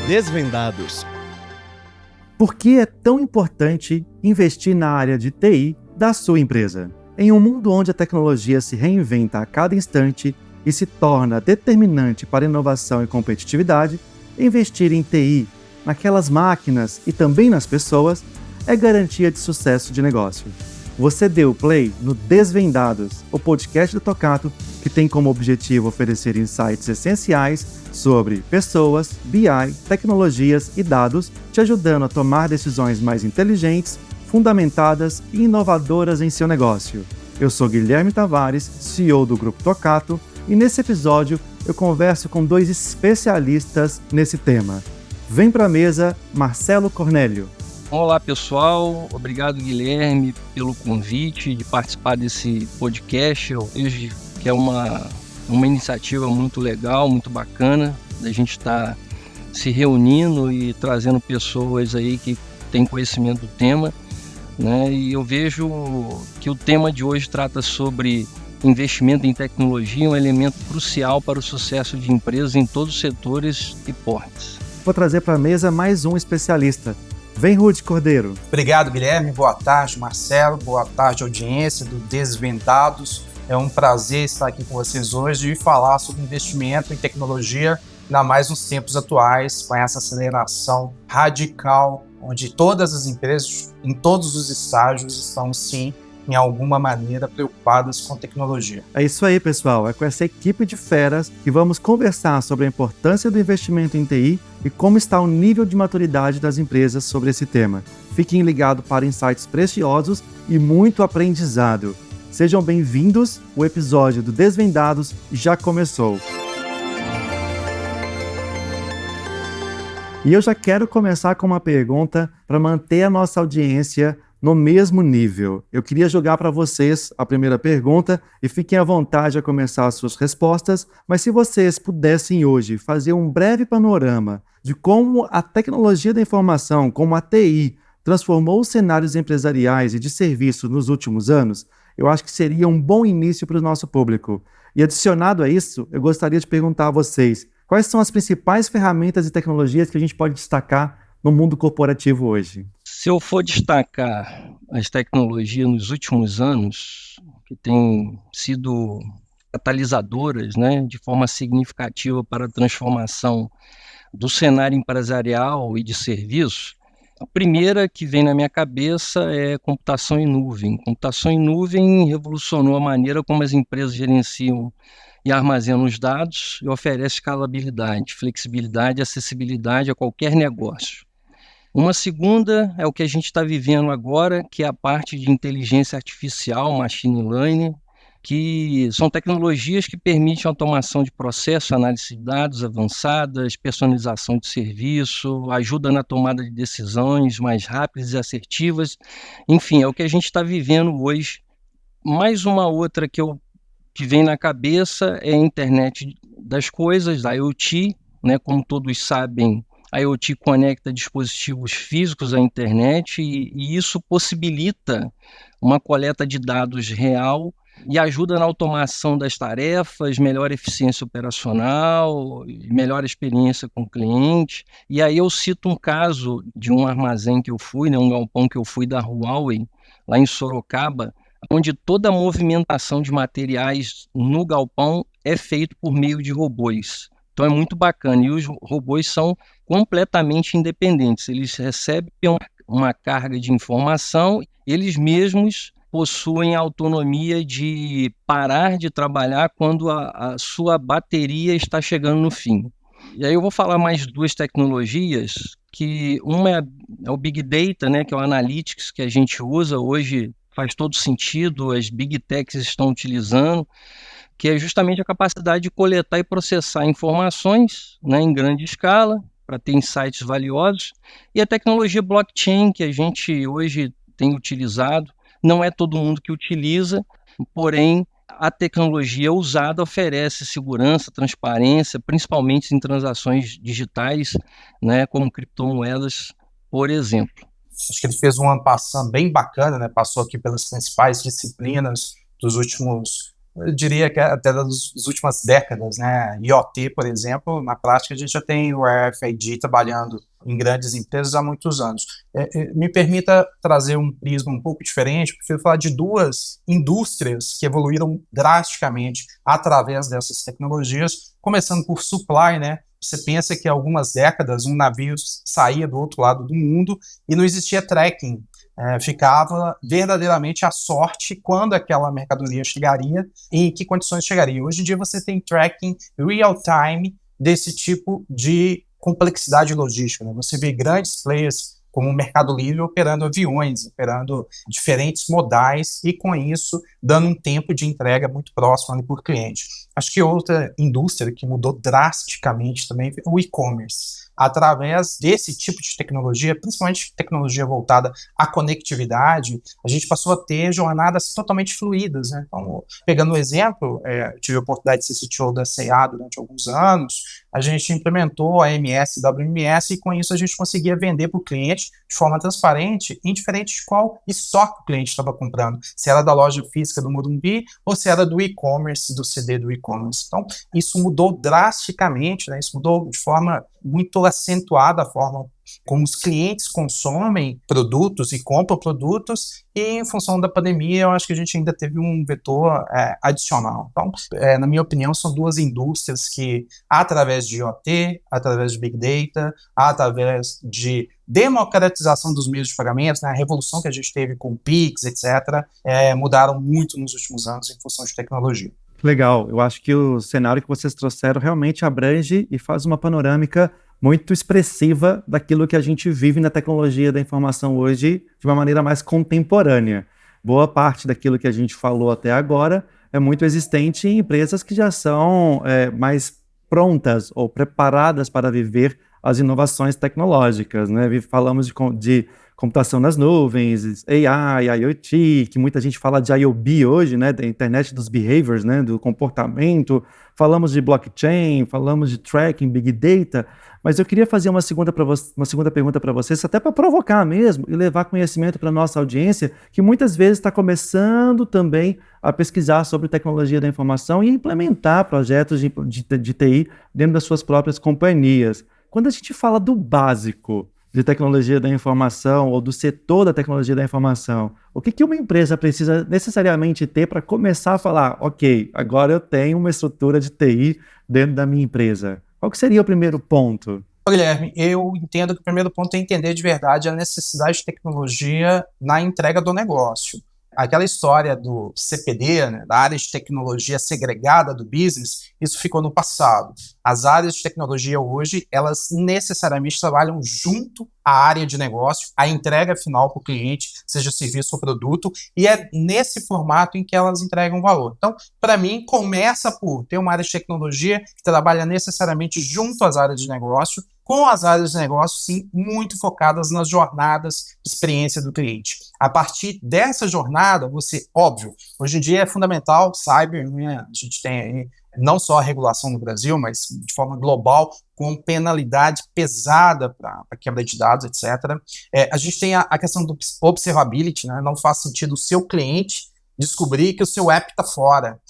Desvendados. Por que é tão importante investir na área de TI da sua empresa? Em um mundo onde a tecnologia se reinventa a cada instante e se torna determinante para inovação e competitividade, investir em TI, naquelas máquinas e também nas pessoas, é garantia de sucesso de negócio. Você deu play no Desvendados, o podcast do Tocato, que tem como objetivo oferecer insights essenciais sobre pessoas, BI, tecnologias e dados, te ajudando a tomar decisões mais inteligentes, fundamentadas e inovadoras em seu negócio. Eu sou Guilherme Tavares, CEO do Grupo Tocato, e nesse episódio eu converso com dois especialistas nesse tema. Vem para a mesa, Marcelo Cornélio. Olá pessoal, obrigado Guilherme pelo convite de participar desse podcast. Eu vejo que é uma iniciativa muito legal, muito bacana, da gente estar se reunindo e trazendo pessoas aí que têm conhecimento do tema, né? E eu vejo que o tema de hoje trata sobre investimento em tecnologia, um elemento crucial para o sucesso de empresas em todos os setores e portes. Vou trazer para a mesa mais um especialista. Vem, Ruth Cordeiro. Obrigado, Guilherme. Boa tarde, Marcelo. Boa tarde, audiência do Desvendados. É um prazer estar aqui com vocês hoje e falar sobre investimento em tecnologia, ainda mais nos tempos atuais, com essa aceleração radical, onde todas as empresas, em todos os estágios, estão, sim, em alguma maneira, preocupadas com tecnologia. É isso aí, pessoal. É com essa equipe de feras que vamos conversar sobre a importância do investimento em TI e como está o nível de maturidade das empresas sobre esse tema. Fiquem ligados para insights preciosos e muito aprendizado. Sejam bem-vindos, o episódio do Desvendados já começou. E eu já quero começar com uma pergunta para manter a nossa audiência no mesmo nível. Eu queria jogar para vocês a primeira pergunta e fiquem à vontade a começar as suas respostas, mas se vocês pudessem hoje fazer um breve panorama de como a tecnologia da informação, como a TI, transformou os cenários empresariais e de serviço nos últimos anos, eu acho que seria um bom início para o nosso público. E adicionado a isso, eu gostaria de perguntar a vocês, quais são as principais ferramentas e tecnologias que a gente pode destacar no mundo corporativo hoje? Se eu for destacar as tecnologias nos últimos anos, que têm sido catalisadoras, né, de forma significativa para a transformação do cenário empresarial e de serviço, a primeira que vem na minha cabeça é computação em nuvem. Computação em nuvem revolucionou a maneira como as empresas gerenciam e armazenam os dados e oferece escalabilidade, flexibilidade e acessibilidade a qualquer negócio. Uma segunda é o que a gente está vivendo agora, que é a parte de inteligência artificial, machine learning, que são tecnologias que permitem automação de processo, análise de dados avançadas, personalização de serviço, ajuda na tomada de decisões mais rápidas e assertivas. Enfim, é o que a gente está vivendo hoje. Mais uma outra que vem na cabeça é a internet das coisas, a IoT, né? Como todos sabem, a IoT conecta dispositivos físicos à internet e isso possibilita uma coleta de dados real e ajuda na automação das tarefas, melhor eficiência operacional, melhor experiência com o cliente. E aí eu cito um caso de um armazém que eu fui, né, um galpão que eu fui da Huawei, lá em Sorocaba, onde toda a movimentação de materiais no galpão é feito por meio de robôs. Então é muito bacana, e os robôs são completamente independentes, eles recebem uma carga de informação, eles mesmos possuem a autonomia de parar de trabalhar quando a sua bateria está chegando no fim. E aí eu vou falar mais duas tecnologias, que uma é o Big Data, né, que é o Analytics que a gente usa hoje, faz todo sentido, as Big Techs estão utilizando, que é justamente a capacidade de coletar e processar informações, né, em grande escala, para ter insights valiosos, e a tecnologia blockchain, que a gente hoje tem utilizado, não é todo mundo que utiliza, porém, a tecnologia usada oferece segurança, transparência, principalmente em transações digitais, né, como criptomoedas, por exemplo. Acho que ele fez um ano passando bem bacana, né? Passou aqui pelas principais disciplinas dos últimos eu diria que até das últimas décadas, né? IoT, por exemplo, na prática a gente já tem o RFID trabalhando em grandes empresas há muitos anos. Me permita trazer um prisma um pouco diferente, porque eu falar de duas indústrias que evoluíram drasticamente através dessas tecnologias, começando por supply, né? Você pensa que há algumas décadas um navio saía do outro lado do mundo e não existia tracking. Ficava verdadeiramente à sorte quando aquela mercadoria chegaria e em que condições chegaria. Hoje em dia você tem tracking real-time desse tipo de complexidade logística, né? Você vê grandes players como o Mercado Livre operando aviões, operando diferentes modais e, com isso, dando um tempo de entrega muito próximo ali por cliente. Acho que outra indústria que mudou drasticamente também é o e-commerce. Através desse tipo de tecnologia, principalmente tecnologia voltada à conectividade, a gente passou a ter jornadas totalmente fluídas, né? Então, pegando um exemplo, tive a oportunidade de ser CTO da C&A durante alguns anos, a gente implementou a AMS e WMS e com isso a gente conseguia vender para o cliente de forma transparente, indiferente de qual estoque o cliente estava comprando, se era da loja física do Morumbi ou se era do e-commerce, do CD do e-commerce. Então, isso mudou drasticamente, né? Isso mudou de forma muito acentuada a forma como os clientes consomem produtos e compram produtos, e em função da pandemia eu acho que a gente ainda teve um vetor adicional. Então, na minha opinião, são duas indústrias que, através de IoT, através de Big Data, através de democratização dos meios de pagamento, né, a revolução que a gente teve com o Pix, etc., mudaram muito nos últimos anos em função de tecnologia. Legal, eu acho que o cenário que vocês trouxeram realmente abrange e faz uma panorâmica muito expressiva daquilo que a gente vive na tecnologia da informação hoje de uma maneira mais contemporânea. Boa parte daquilo que a gente falou até agora é muito existente em empresas que já são mais prontas ou preparadas para viver as inovações tecnológicas, né? Falamos de computação nas nuvens, AI, IoT, que muita gente fala de IoB hoje, né, da internet dos behaviors, né, do comportamento. Falamos de blockchain, falamos de tracking, big data, mas eu queria fazer uma segunda pergunta para vocês, até para provocar mesmo e levar conhecimento para a nossa audiência, que muitas vezes está começando também a pesquisar sobre tecnologia da informação e implementar projetos de TI dentro das suas próprias companhias. Quando a gente fala do básico de tecnologia da informação ou do setor da tecnologia da informação, o que uma empresa precisa necessariamente ter para começar a falar, ok, agora eu tenho uma estrutura de TI dentro da minha empresa? Qual que seria o primeiro ponto? Guilherme, eu entendo que o primeiro ponto é entender de verdade a necessidade de tecnologia na entrega do negócio. Aquela história do CPD, né, da área de tecnologia segregada do business, isso ficou no passado. As áreas de tecnologia hoje, elas necessariamente trabalham junto à área de negócio, à entrega final para o cliente, seja serviço ou produto, e é nesse formato em que elas entregam valor. Então, para mim, começa por ter uma área de tecnologia que trabalha necessariamente junto às áreas de negócio, com as áreas de negócio, sim, muito focadas nas jornadas de experiência do cliente. A partir dessa jornada, óbvio, hoje em dia é fundamental, cyber, né? A gente tem aí não só a regulação no Brasil, mas de forma global, com penalidade pesada para quebra de dados, etc. A gente tem a questão do observability, né? Não faz sentido o seu cliente descobrir que o seu app está fora.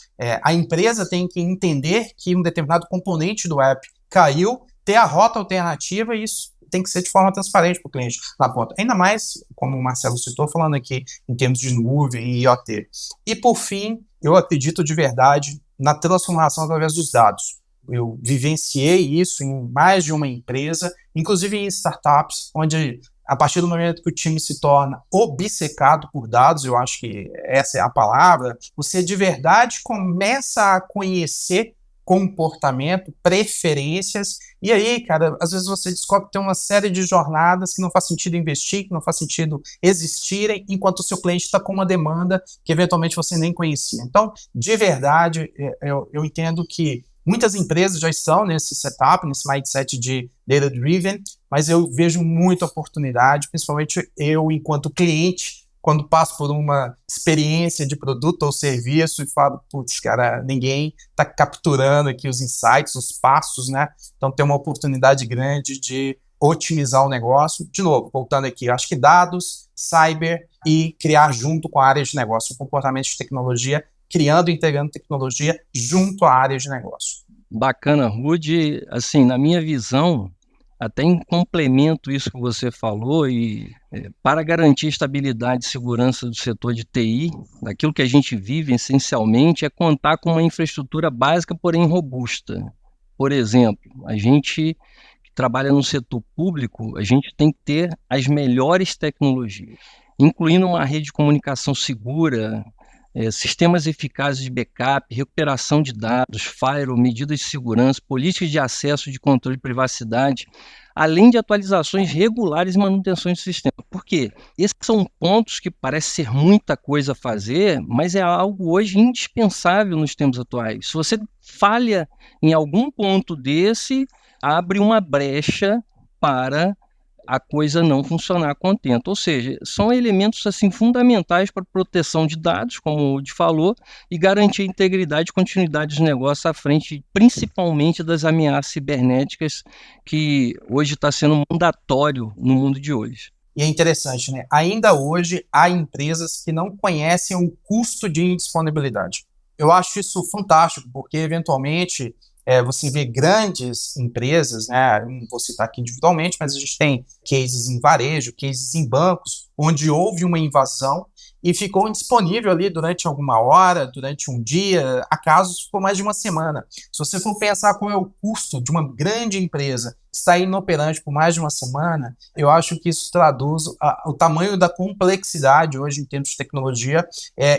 A empresa tem que entender que um determinado componente do app caiu, ter a rota alternativa, e isso tem que ser de forma transparente para o cliente na ponta. Ainda mais, como o Marcelo citou, falando aqui em termos de nuvem e IoT. E, por fim, eu acredito de verdade na transformação através dos dados. Eu vivenciei isso em mais de uma empresa, inclusive em startups, onde, a partir do momento que o time se torna obcecado por dados, eu acho que essa é a palavra, você de verdade começa a conhecer comportamento, preferências, e aí, cara, às vezes você descobre que tem uma série de jornadas que não faz sentido investir, que não faz sentido existirem, enquanto o seu cliente está com uma demanda que eventualmente você nem conhecia. Então, de verdade, eu entendo que muitas empresas já estão nesse setup, nesse mindset de data-driven, mas eu vejo muita oportunidade, principalmente eu, enquanto cliente, quando passo por uma experiência de produto ou serviço e falo, putz, cara, ninguém está capturando aqui os insights, os passos, né? Então tem uma oportunidade grande de otimizar o negócio. De novo, voltando aqui, eu acho que dados, cyber e criar junto com a área de negócio um comportamento de tecnologia criando e integrando tecnologia junto à área de negócio. Bacana, Rudy. Assim, na minha visão, até em complemento isso que você falou, para garantir estabilidade e segurança do setor de TI, daquilo que a gente vive essencialmente é contar com uma infraestrutura básica, porém robusta. Por exemplo, a gente que trabalha no setor público, a gente tem que ter as melhores tecnologias, incluindo uma rede de comunicação segura, sistemas eficazes de backup, recuperação de dados, firewall, medidas de segurança, políticas de acesso, de controle de privacidade, além de atualizações regulares e manutenções do sistema. Por quê? Esses são pontos que parece ser muita coisa a fazer, mas é algo hoje indispensável nos tempos atuais. Se você falha em algum ponto desse, abre uma brecha para a coisa não funcionar a contento. Ou seja, são elementos assim fundamentais para a proteção de dados, como o Woody falou, e garantir a integridade e continuidade dos negócios à frente, principalmente das ameaças cibernéticas, que hoje está sendo mandatório no mundo de hoje. E é interessante, né? Ainda hoje há empresas que não conhecem o custo de indisponibilidade. Eu acho isso fantástico, porque eventualmente você vê grandes empresas, né? Eu não vou citar aqui individualmente, mas a gente tem cases em varejo, cases em bancos, onde houve uma invasão e ficou indisponível ali durante alguma hora, durante um dia, há casos ficou mais de uma semana. Se você for pensar qual é o custo de uma grande empresa estar inoperante por mais de uma semana, eu acho que isso traduz o tamanho da complexidade hoje em termos de tecnologia,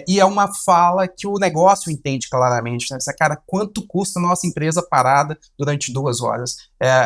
e é uma fala que o negócio entende claramente, né? Cara, quanto custa a nossa empresa parada durante 2 horas?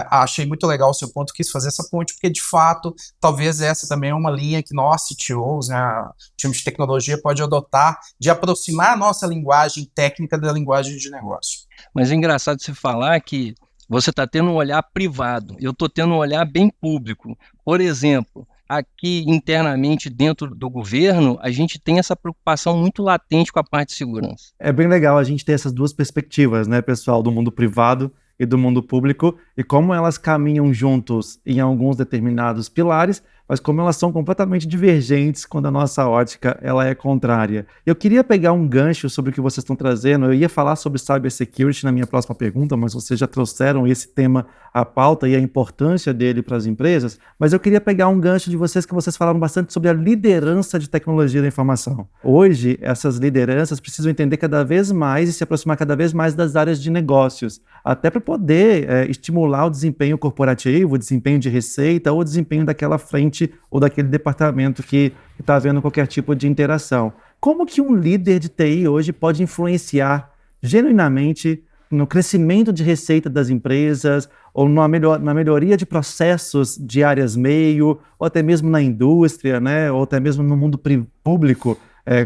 Achei muito legal o seu ponto, quis fazer essa ponte, porque de fato, talvez essa também é uma linha que nós, CTOs, né, time de tecnologia, pode adotar, de aproximar a nossa linguagem técnica da linguagem de negócio. Mas é engraçado você falar que você está tendo um olhar privado, eu estou tendo um olhar bem público. Por exemplo, aqui internamente dentro do governo, a gente tem essa preocupação muito latente com a parte de segurança. É bem legal a gente ter essas duas perspectivas, né, pessoal, do mundo privado e do mundo público, e como elas caminham juntos em alguns determinados pilares, mas como elas são completamente divergentes quando a nossa ótica ela é contrária. Eu queria pegar um gancho sobre o que vocês estão trazendo. Eu ia falar sobre cybersecurity na minha próxima pergunta, mas vocês já trouxeram esse tema à pauta e a importância dele para as empresas, mas eu queria pegar um gancho de vocês, que vocês falaram bastante sobre a liderança de tecnologia da informação. Hoje, essas lideranças precisam entender cada vez mais e se aproximar cada vez mais das áreas de negócios, até para poder estimular o desempenho corporativo, o desempenho de receita ou o desempenho daquela frente ou daquele departamento que está havendo qualquer tipo de interação. Como que um líder de TI hoje pode influenciar genuinamente no crescimento de receita das empresas, ou na melhoria de processos de áreas meio, ou até mesmo na indústria, né? Ou até mesmo no mundo público,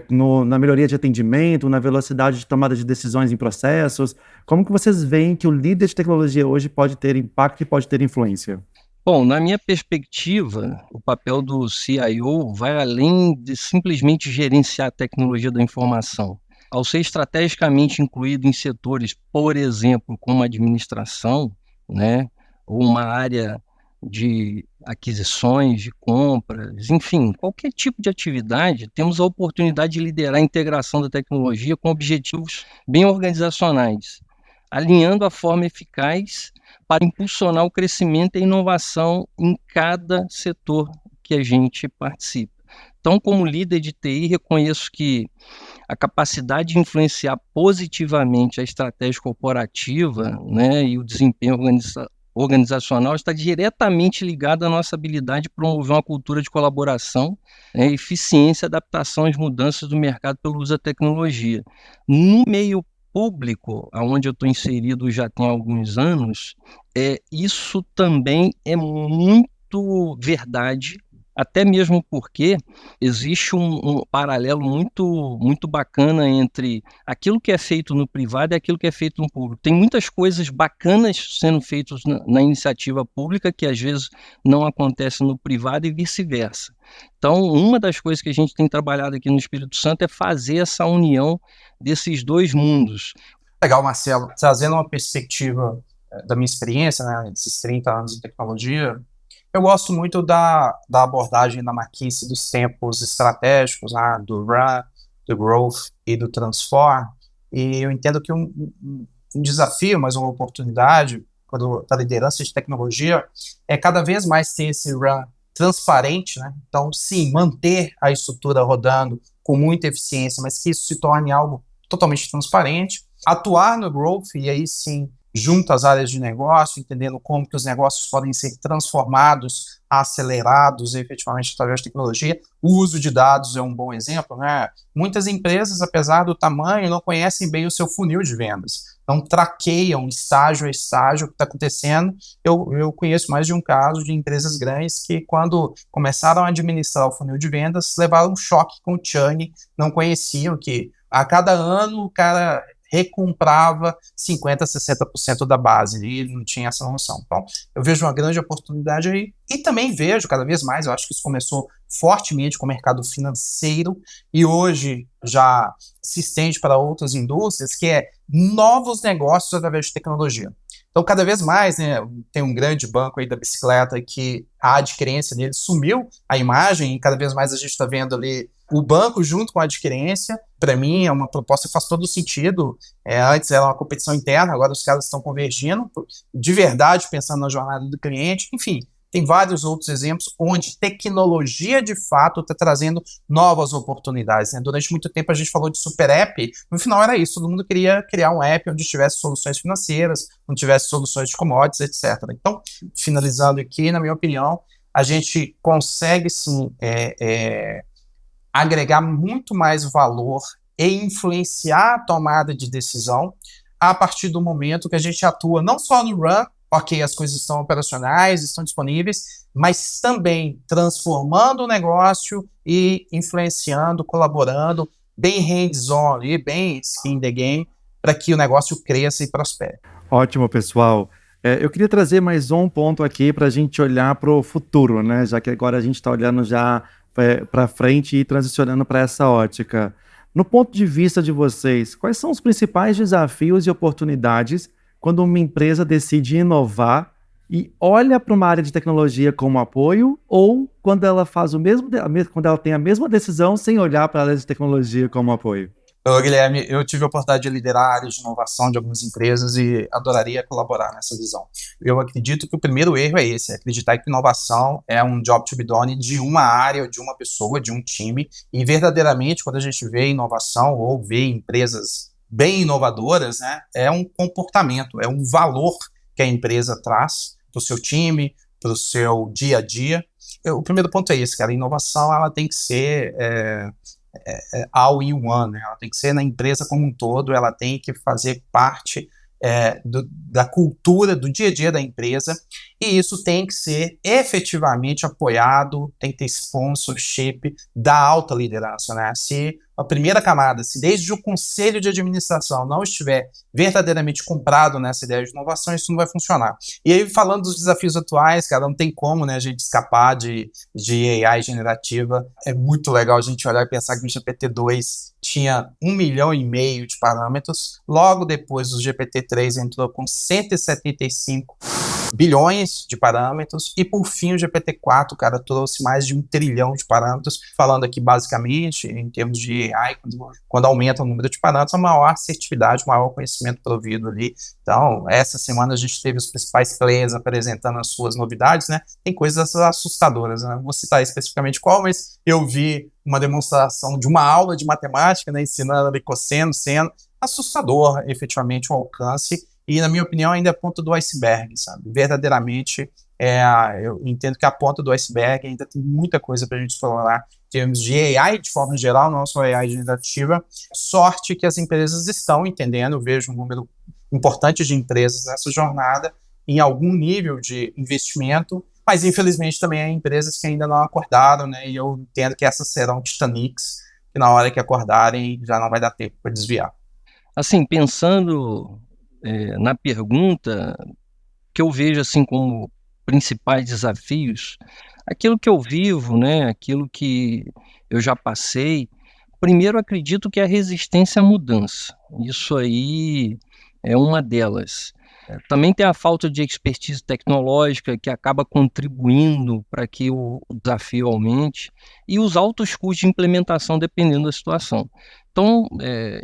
na melhoria de atendimento, na velocidade de tomada de decisões em processos? Como que vocês veem que o líder de tecnologia hoje pode ter impacto e pode ter influência? Bom, na minha perspectiva, o papel do CIO vai além de simplesmente gerenciar a tecnologia da informação. Ao ser estrategicamente incluído em setores, por exemplo, como administração, né, ou uma área de aquisições, de compras, enfim, qualquer tipo de atividade, temos a oportunidade de liderar a integração da tecnologia com objetivos bem organizacionais, alinhando a forma eficaz para impulsionar o crescimento e a inovação em cada setor que a gente participa. Então, como líder de TI, reconheço que a capacidade de influenciar positivamente a estratégia corporativa, né, e o desempenho organizacional está diretamente ligada à nossa habilidade de promover uma cultura de colaboração, né, eficiência e adaptação às mudanças do mercado pelo uso da tecnologia. No meio público, onde eu estou inserido já tem alguns anos, isso também é muito verdade, até mesmo porque existe um paralelo muito bacana entre aquilo que é feito no privado e aquilo que é feito no público. Tem muitas coisas bacanas sendo feitas na iniciativa pública que às vezes não acontecem no privado e vice-versa. Então, uma das coisas que a gente tem trabalhado aqui no Espírito Santo é fazer essa união desses dois mundos. Legal, Marcelo. Trazendo uma perspectiva da minha experiência, né, desses 30 anos em tecnologia, eu gosto muito da abordagem da McKinsey dos tempos estratégicos, né, do RA, do Growth e do Transform, e eu entendo que um desafio, mas uma oportunidade para a liderança de tecnologia é cada vez mais ter esse run transparente, né? Então, sim, manter a estrutura rodando com muita eficiência, mas que isso se torne algo totalmente transparente, atuar no growth e aí sim junto às áreas de negócio, entendendo como que os negócios podem ser transformados, acelerados efetivamente através de tecnologia. O uso de dados é um bom exemplo, né? Muitas empresas, apesar do tamanho, não conhecem bem o seu funil de vendas, não traqueiam estágio a estágio o que está acontecendo. Eu conheço mais de um caso de empresas grandes que, quando começaram a administrar o funil de vendas, levaram um choque com o churn, não conheciam que a cada ano o cara recomprava 50%, 60% da base, e ele não tinha essa noção. Então, eu vejo uma grande oportunidade aí, e também vejo cada vez mais, eu acho que isso começou fortemente com o mercado financeiro, e hoje já se estende para outras indústrias, que é novos negócios através de tecnologia. Então, cada vez mais, né, tem um grande banco aí da bicicleta que a adquirência dele sumiu a imagem, e cada vez mais a gente está vendo ali o banco junto com a adquirência. Para mim, é uma proposta que faz todo sentido. Antes era uma competição interna, agora os caras estão convergindo, de verdade, pensando na jornada do cliente. Enfim, tem vários outros exemplos onde tecnologia, de fato, está trazendo novas oportunidades, né? Durante muito tempo a gente falou de super app, no final era isso, todo mundo queria criar um app onde tivesse soluções financeiras, onde tivesse soluções de commodities, etc. Então, finalizando aqui, na minha opinião, a gente consegue, sim, agregar muito mais valor e influenciar a tomada de decisão a partir do momento que a gente atua não só no run, ok, as coisas estão operacionais, estão disponíveis, mas também transformando o negócio e influenciando, colaborando, bem hands-on e bem skin in the game, para que o negócio cresça e prospere. Ótimo, pessoal. Eu queria trazer mais um ponto aqui para a gente olhar para o futuro, né? Já que agora a gente está olhando já para frente e transicionando para essa ótica. No ponto de vista de vocês, quais são os principais desafios e oportunidades quando uma empresa decide inovar e olha para uma área de tecnologia como apoio, ou quando ela faz quando ela tem a mesma decisão sem olhar para a área de tecnologia como apoio? Guilherme, eu tive a oportunidade de liderar áreas de inovação de algumas empresas e adoraria colaborar nessa visão. Eu acredito que o primeiro erro é esse, acreditar que inovação é um job to be done de uma área, ou de uma pessoa, de um time, e verdadeiramente, quando a gente vê inovação ou vê empresas bem inovadoras, né, é um comportamento, é um valor que a empresa traz para o seu time, para o seu dia a dia. O primeiro ponto é esse, cara, a inovação ela tem que ser all in one, né? Ela tem que ser na empresa como um todo, ela tem que fazer parte da cultura, do dia a dia da empresa, e isso tem que ser efetivamente apoiado, tem que ter sponsorship da alta liderança, né? Se a primeira camada, se desde o conselho de administração não estiver verdadeiramente comprado nessa ideia de inovação, isso não vai funcionar. E aí, falando dos desafios atuais, cara, não tem como, né, a gente escapar de AI generativa. É muito legal a gente olhar e pensar que o GPT-2 tinha 1,5 milhão de parâmetros, logo depois o GPT-3 entrou com 175 bilhões de parâmetros, e por fim o GPT-4, cara, trouxe mais de 1 trilhão de parâmetros, falando aqui basicamente em termos de AI, quando aumenta o número de parâmetros, a maior assertividade, o maior conhecimento provido ali. Então, essa semana a gente teve os principais players apresentando as suas novidades, né? Tem coisas assustadoras, né? Não vou citar especificamente qual, mas eu vi uma demonstração de uma aula de matemática, né, ensinando ali cosseno, seno, assustador, efetivamente, o alcance. E, na minha opinião, ainda é a ponta do iceberg, sabe? Verdadeiramente, eu entendo que a ponta do iceberg ainda tem muita coisa para a gente explorar em termos de AI, de forma geral, não só AI generativa. Sorte que as empresas estão entendendo, eu vejo um número importante de empresas nessa jornada, em algum nível de investimento, mas, infelizmente, também há empresas que ainda não acordaram, né? E eu entendo que essas serão Titanics, que na hora que acordarem já não vai dar tempo para desviar. Assim, pensando na pergunta, que eu vejo assim como principais desafios, aquilo que eu vivo, né, aquilo que eu já passei, primeiro acredito que é a resistência à mudança. Isso aí é uma delas. Também tem a falta de expertise tecnológica que acaba contribuindo para que o desafio aumente e os altos custos de implementação dependendo da situação. Então,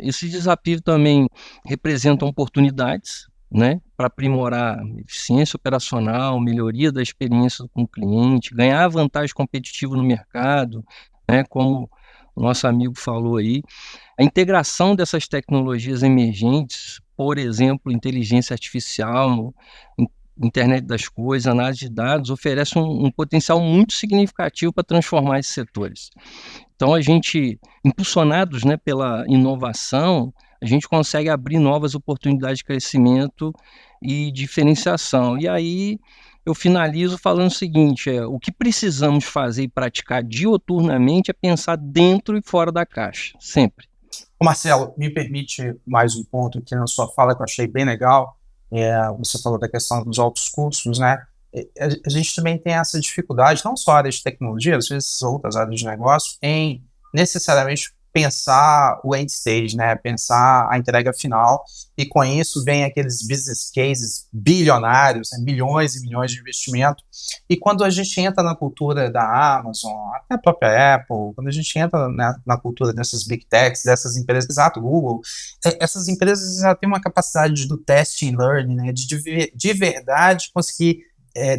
esses desafios também representam oportunidades, né, para aprimorar a eficiência operacional, melhoria da experiência com o cliente, ganhar vantagem competitiva no mercado, né, como o nosso amigo falou aí. A integração dessas tecnologias emergentes, por exemplo, inteligência artificial, internet das coisas, análise de dados, oferece um potencial muito significativo para transformar esses setores. Então, a gente, impulsionados, né, pela inovação, a gente consegue abrir novas oportunidades de crescimento e diferenciação. E aí eu finalizo falando o seguinte, o que precisamos fazer e praticar dioturnamente é pensar dentro e fora da caixa, sempre. Marcelo, me permite mais um ponto aqui na sua fala que eu achei bem legal. Você falou da questão dos altos custos, né? A gente também tem essa dificuldade, não só a área de tecnologia, às vezes outras áreas de negócio, em necessariamente pensar o end stage, né? Pensar a entrega final, e com isso vem aqueles business cases bilionários, né? Milhões e milhões de investimento. E quando a gente entra na cultura da Amazon, até a própria Apple, quando a gente entra na cultura dessas big techs, dessas empresas, exato, Google, essas empresas já têm uma capacidade do test and learn, né? De verdade conseguir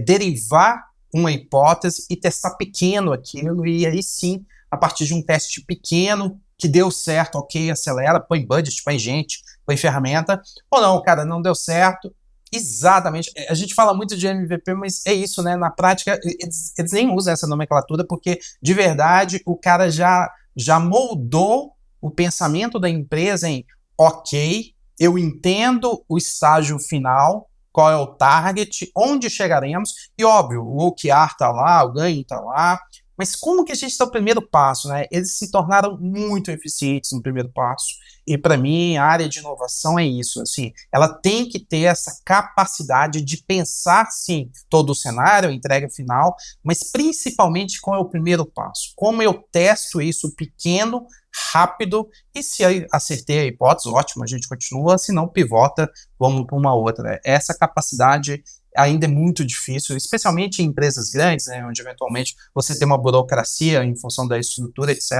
derivar uma hipótese e testar pequeno aquilo, e aí sim, a partir de um teste pequeno, que deu certo, ok, acelera, põe budget, põe gente, põe ferramenta, ou não, cara, não deu certo. Exatamente, a gente fala muito de MVP, mas é isso, né, na prática, eles nem usam essa nomenclatura, porque, de verdade, o cara já moldou o pensamento da empresa em, ok, eu entendo o estágio final, qual é o target, onde chegaremos, e óbvio, o OKR está lá, o ganho está lá, mas como que a gente está no primeiro passo, né? Eles se tornaram muito eficientes no primeiro passo, e para mim a área de inovação é isso, assim, ela tem que ter essa capacidade de pensar, sim, todo o cenário, a entrega final, mas principalmente qual é o primeiro passo, como eu testo isso pequeno, rápido, e se acertei a hipótese, ótimo, a gente continua, se não pivota, vamos para uma outra. Essa capacidade ainda é muito difícil, especialmente em empresas grandes, né, onde eventualmente você tem uma burocracia em função da estrutura, etc.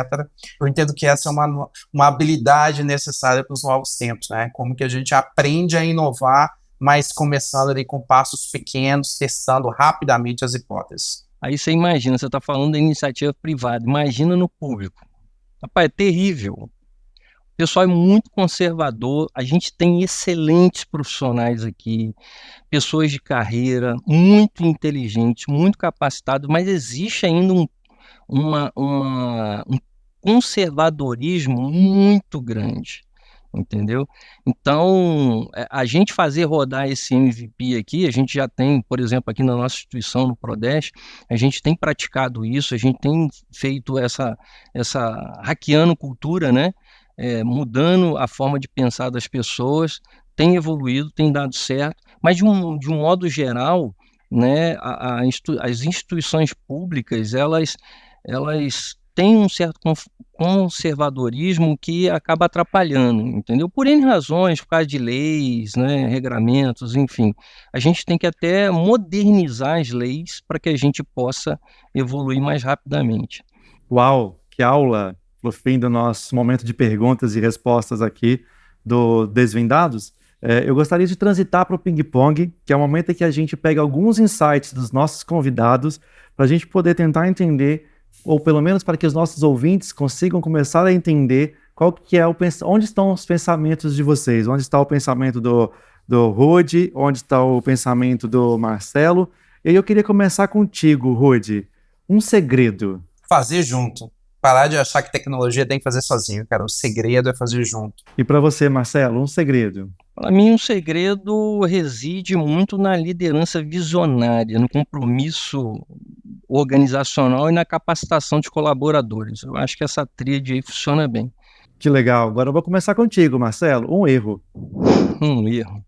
Eu entendo que essa é uma habilidade necessária para os novos tempos, né? Como que a gente aprende a inovar, mas começando ali com passos pequenos, testando rapidamente as hipóteses. Aí você imagina, você está falando da iniciativa privada, imagina no público. Rapaz, é terrível. O pessoal é muito conservador, a gente tem excelentes profissionais aqui, pessoas de carreira, muito inteligentes, muito capacitados, mas existe ainda um conservadorismo muito grande, entendeu? Então, a gente fazer rodar esse MVP aqui, a gente já tem, por exemplo, aqui na nossa instituição, no Prodeste, a gente tem praticado isso, a gente tem feito essa hackeando cultura, né? Mudando a forma de pensar das pessoas, tem evoluído, tem dado certo, mas de um modo geral, né, as instituições públicas, elas têm um certo conservadorismo que acaba atrapalhando, entendeu? Por N razões, por causa de leis, né, regramentos, enfim. A gente tem que até modernizar as leis para que a gente possa evoluir mais rapidamente. Uau, que aula! No fim do nosso momento de perguntas e respostas aqui do Desvendados, eu gostaria de transitar para o ping-pong, que é o momento em que a gente pega alguns insights dos nossos convidados para a gente poder tentar entender, ou pelo menos para que os nossos ouvintes consigam começar a entender qual que é onde estão os pensamentos de vocês, onde está o pensamento do Rudy, onde está o pensamento do Marcelo. E aí eu queria começar contigo, Rudy. Um segredo. Fazer junto. Parar de achar que tecnologia tem que fazer sozinho, cara. O segredo é fazer junto. E para você, Marcelo, um segredo? Para mim, um segredo reside muito na liderança visionária, no compromisso organizacional e na capacitação de colaboradores. Eu acho que essa tríade aí funciona bem. Que legal. Agora eu vou começar contigo, Marcelo. Um erro. Um erro.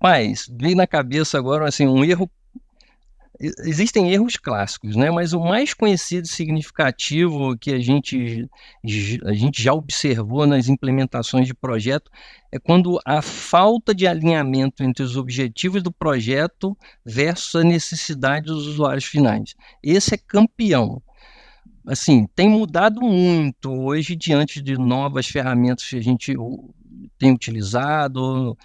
Mas, veio na cabeça agora, assim, um erro Existem erros clássicos, né? Mas o mais conhecido e significativo que a gente já observou nas implementações de projeto é quando a falta de alinhamento entre os objetivos do projeto versus a necessidade dos usuários finais. Esse é campeão. Assim, tem mudado muito hoje diante de novas ferramentas que a gente tem utilizado,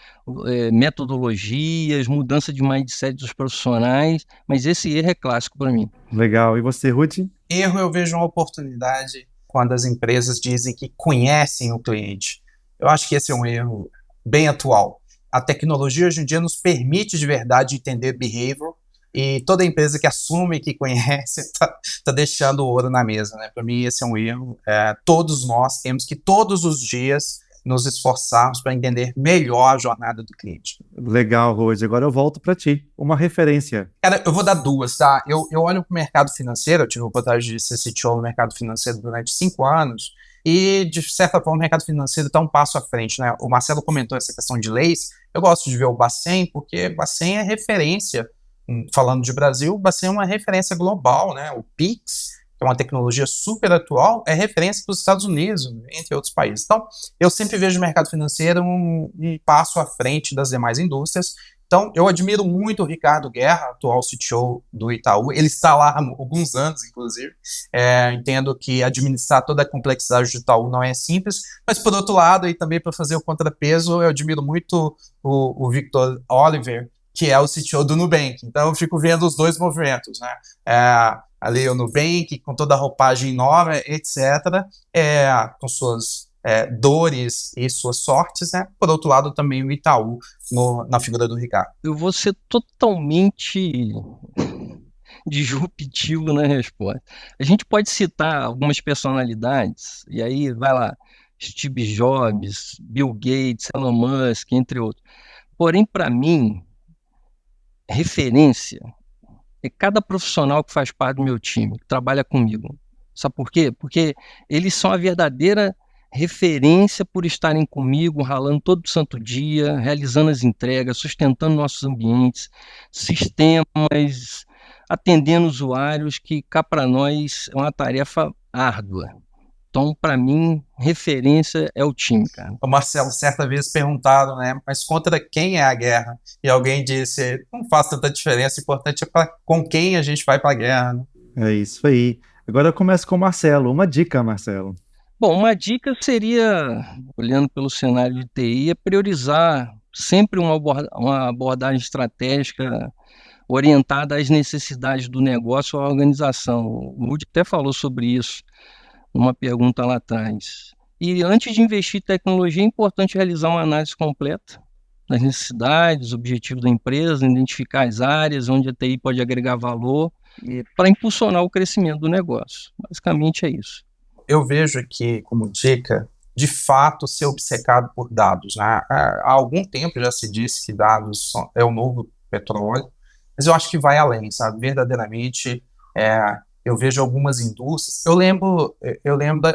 metodologias, mudança de mindset dos profissionais, mas esse erro é clássico para mim. Legal. E você, Ruth? Erro, eu vejo uma oportunidade quando as empresas dizem que conhecem o cliente. Eu acho que esse é um erro bem atual. A tecnologia hoje em dia nos permite de verdade entender behavior, e toda empresa que assume que conhece está deixando o ouro na mesa, né? Para mim, esse é um erro. Todos nós temos que, todos os dias, nos esforçarmos para entender melhor a jornada do cliente. Legal, Ruth. Agora eu volto para ti. Uma referência. Cara, eu vou dar duas, tá? Eu olho para o mercado financeiro, eu tive a oportunidade de ser CTO no mercado financeiro durante 5 anos, e, de certa forma, o mercado financeiro está um passo à frente, né? O Marcelo comentou essa questão de leis. Eu gosto de ver o Bacen, porque o Bacen é referência. Falando de Brasil, o Bacen é uma referência global, né? O Pix, que é uma tecnologia super atual, é referência para os Estados Unidos, entre outros países. Então, eu sempre vejo o mercado financeiro um passo à frente das demais indústrias. Então, eu admiro muito o Ricardo Guerra, atual CTO do Itaú. Ele está lá há alguns anos, inclusive. Entendo que administrar toda a complexidade do Itaú não é simples, mas, por outro lado, e também para fazer o contrapeso, eu admiro muito o Victor Oliver, que é o CTO do Nubank. Então, eu fico vendo os dois movimentos, né? Ali o Nubank, com toda a roupagem nova, etc., com suas dores e suas sortes, né? Por outro lado, também o Itaú, na figura do Ricardo. Eu vou ser totalmente disruptivo na resposta. A gente pode citar algumas personalidades, e aí vai lá, Steve Jobs, Bill Gates, Elon Musk, entre outros. Porém, para mim, referência é cada profissional que faz parte do meu time, que trabalha comigo. Sabe por quê? Porque eles são a verdadeira referência por estarem comigo, ralando todo santo dia, realizando as entregas, sustentando nossos ambientes, sistemas, atendendo usuários, que cá para nós é uma tarefa árdua. Então, para mim, referência é o time, cara. O Marcelo, certa vez perguntaram, né? Mas contra quem é a guerra? E alguém disse, não faz tanta diferença, o importante é com quem a gente vai para a guerra, né? É isso aí. Agora eu começo com o Marcelo. Uma dica, Marcelo. Bom, uma dica seria, olhando pelo cenário de TI, é priorizar sempre uma abordagem estratégica orientada às necessidades do negócio ou à organização. O Rudy até falou sobre isso numa pergunta lá atrás. E antes de investir em tecnologia, é importante realizar uma análise completa das necessidades, objetivos da empresa, identificar as áreas onde a TI pode agregar valor para impulsionar o crescimento do negócio. Basicamente é isso. Eu vejo aqui como dica, de fato, ser obcecado por dados, né? Há algum tempo já se disse que dados é o novo petróleo, mas eu acho que vai além, sabe? Verdadeiramente, eu vejo algumas indústrias. Eu lembro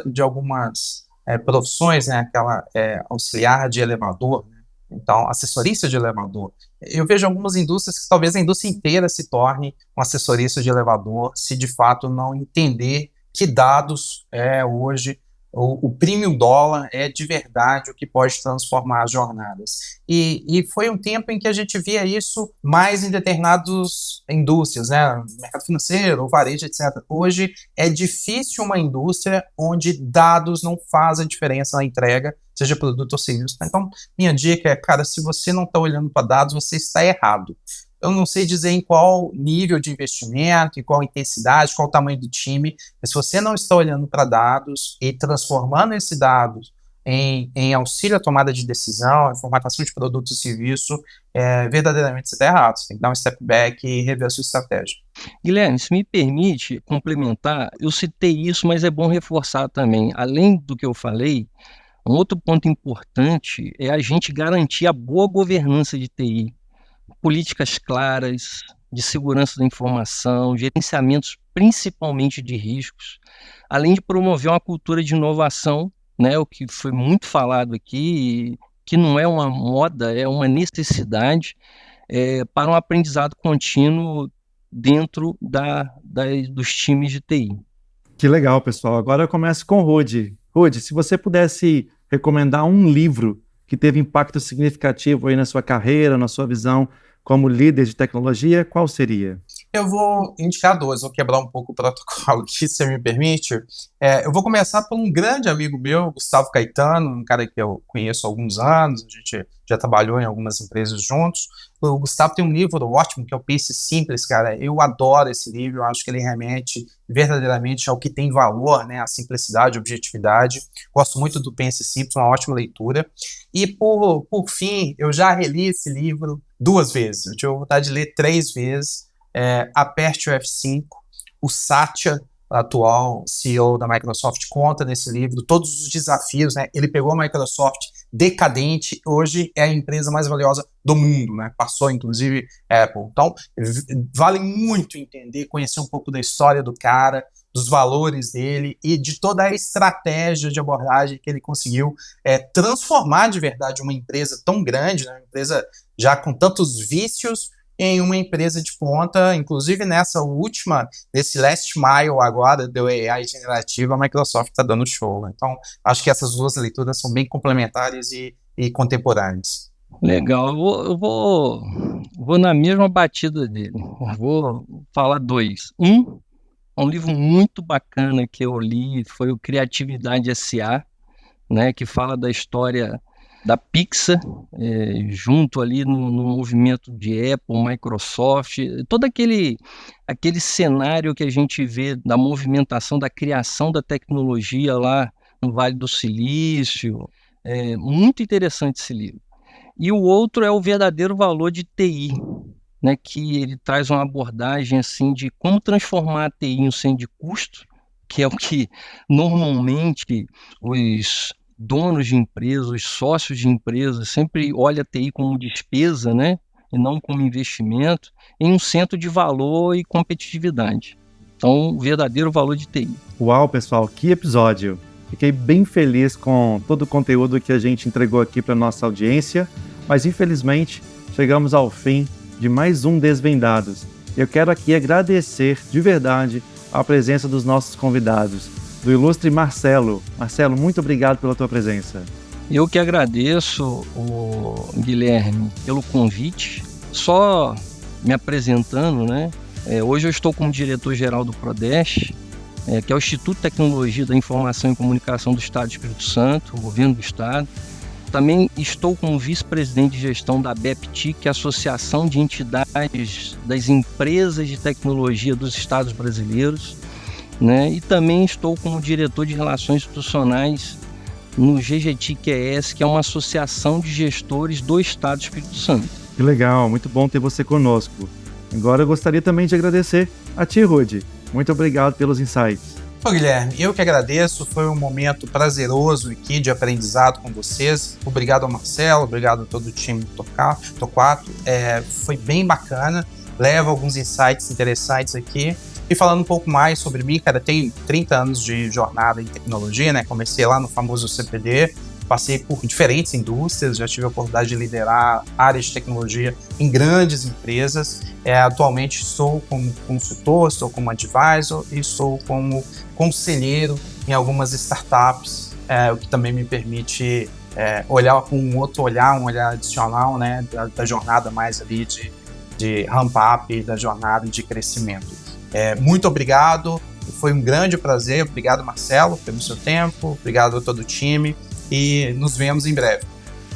de algumas profissões, né? Aquela auxiliar de elevador, né? Então, assessorista de elevador. Eu vejo algumas indústrias que talvez a indústria inteira se torne um assessorista de elevador, se de fato não entender que dados hoje o premium dollar é de verdade o que pode transformar as jornadas. E foi um tempo em que a gente via isso mais em determinadas indústrias, né? Mercado financeiro, varejo, etc. Hoje é difícil uma indústria onde dados não fazem diferença na entrega, seja produto ou serviço. Então, minha dica é, cara, se você não está olhando para dados, você está errado. Eu não sei dizer em qual nível de investimento, em qual intensidade, qual o tamanho do time, mas se você não está olhando para dados e transformando esses dados em auxílio à tomada de decisão, em formatação de produtos e serviços, verdadeiramente você está errado. Você tem que dar um step back e rever a sua estratégia. Guilherme, se me permite complementar, eu citei isso, mas é bom reforçar também. Além do que eu falei, um outro ponto importante é a gente garantir a boa governança de TI. Políticas claras de segurança da informação, gerenciamentos principalmente de riscos, além de promover uma cultura de inovação, né, o que foi muito falado aqui, que não é uma moda, é uma necessidade para um aprendizado contínuo dentro dos times de TI. Que legal, pessoal. Agora eu começo com o Rudy. Rudy, se você pudesse recomendar um livro que teve impacto significativo aí na sua carreira, na sua visão como líder de tecnologia, qual seria? Eu vou indicar 2, vou quebrar um pouco o protocolo aqui, se você me permite. Eu vou começar por um grande amigo meu, Gustavo Caetano, um cara que eu conheço há alguns anos, a gente já trabalhou em algumas empresas juntos. O Gustavo tem um livro ótimo, que é o Pense Simples, cara. Eu adoro esse livro, eu acho que ele remete verdadeiramente ao que tem valor, né? A simplicidade, a objetividade. Gosto muito do Pense Simples, uma ótima leitura. E, por fim, eu já reli esse livro 2 vezes. Eu tive a vontade de ler 3 vezes. Aperte o F5, o Satya, atual CEO da Microsoft, conta nesse livro todos os desafios, né? Ele pegou a Microsoft decadente, hoje é a empresa mais valiosa do mundo, né? Passou, inclusive, Apple. Então, vale muito entender, conhecer um pouco da história do cara, dos valores dele e de toda a estratégia de abordagem que ele conseguiu transformar de verdade uma empresa tão grande, né? Uma empresa já com tantos vícios, em uma empresa de ponta, inclusive nesse last mile agora do AI generativo, a Microsoft está dando show. Então, acho que essas 2 leituras são bem complementares e contemporâneas. Legal, eu vou na mesma batida dele. Eu vou falar 2. É um livro muito bacana que eu li, foi o Criatividade S.A., né, que fala da história da Pixar, junto ali no movimento de Apple, Microsoft, todo aquele cenário que a gente vê da movimentação, da criação da tecnologia lá no Vale do Silício. Muito interessante esse livro. E o outro é o Verdadeiro Valor de TI, né, que ele traz uma abordagem assim, de como transformar a TI em um centro de custo, que é o que normalmente os donos de empresas, os sócios de empresas sempre olham a TI como despesa, né, e não como investimento, em um centro de valor e competitividade. Então, o verdadeiro valor de TI. Uau, pessoal, que episódio! Fiquei bem feliz com todo o conteúdo que a gente entregou aqui para nossa audiência, mas infelizmente chegamos ao fim de mais um Desvendados. Eu quero aqui agradecer de verdade a presença dos nossos convidados, do ilustre Marcelo. Marcelo, muito obrigado pela tua presença. Eu que agradeço, Guilherme, pelo convite. Só me apresentando, né? Hoje eu estou como diretor-geral do Prodeste, que é o Instituto de Tecnologia da Informação e Comunicação do Estado do Espírito Santo, o governo do Estado. Também estou como vice-presidente de gestão da BEPTIC, que é a Associação de Entidades das Empresas de Tecnologia dos Estados Brasileiros, né? E também estou como diretor de Relações Institucionais no GGTIC-ES, que é uma associação de gestores do Estado do Espírito Santo. Que legal, muito bom ter você conosco. Agora eu gostaria também de agradecer a ti, Rudy. Muito obrigado pelos insights. Ô, Guilherme, eu que agradeço, foi um momento prazeroso aqui de aprendizado com vocês. Obrigado ao Marcelo, obrigado a todo o time do Torquato. Foi bem bacana, leva alguns insights interessantes aqui. E falando um pouco mais sobre mim, cara, tenho 30 anos de jornada em tecnologia, né? Comecei lá no famoso CPD, passei por diferentes indústrias, já tive a oportunidade de liderar áreas de tecnologia em grandes empresas. Atualmente estou como consultor, estou como advisor e estou como conselheiro em algumas startups, o que também me permite olhar com um outro olhar, um olhar adicional, né, da jornada mais ali de ramp-up, da jornada de crescimento. Muito obrigado, foi um grande prazer. Obrigado, Marcelo, pelo seu tempo, obrigado a todo o time e nos vemos em breve.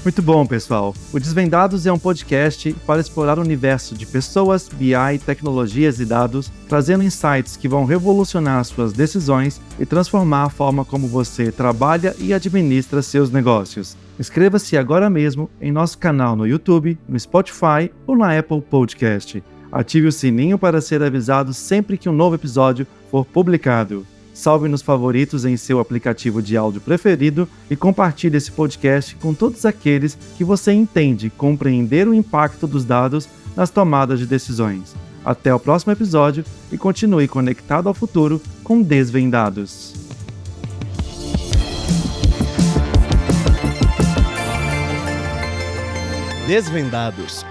Muito bom, pessoal. O Desvendados é um podcast para explorar o universo de pessoas, BI, tecnologias e dados, trazendo insights que vão revolucionar suas decisões e transformar a forma como você trabalha e administra seus negócios. Inscreva-se agora mesmo em nosso canal no YouTube, no Spotify ou na Apple Podcast. Ative o sininho para ser avisado sempre que um novo episódio for publicado. Salve nos favoritos em seu aplicativo de áudio preferido e compartilhe esse podcast com todos aqueles que você entende compreender o impacto dos dados nas tomadas de decisões. Até o próximo episódio e continue conectado ao futuro com Desvendados. Desvendados.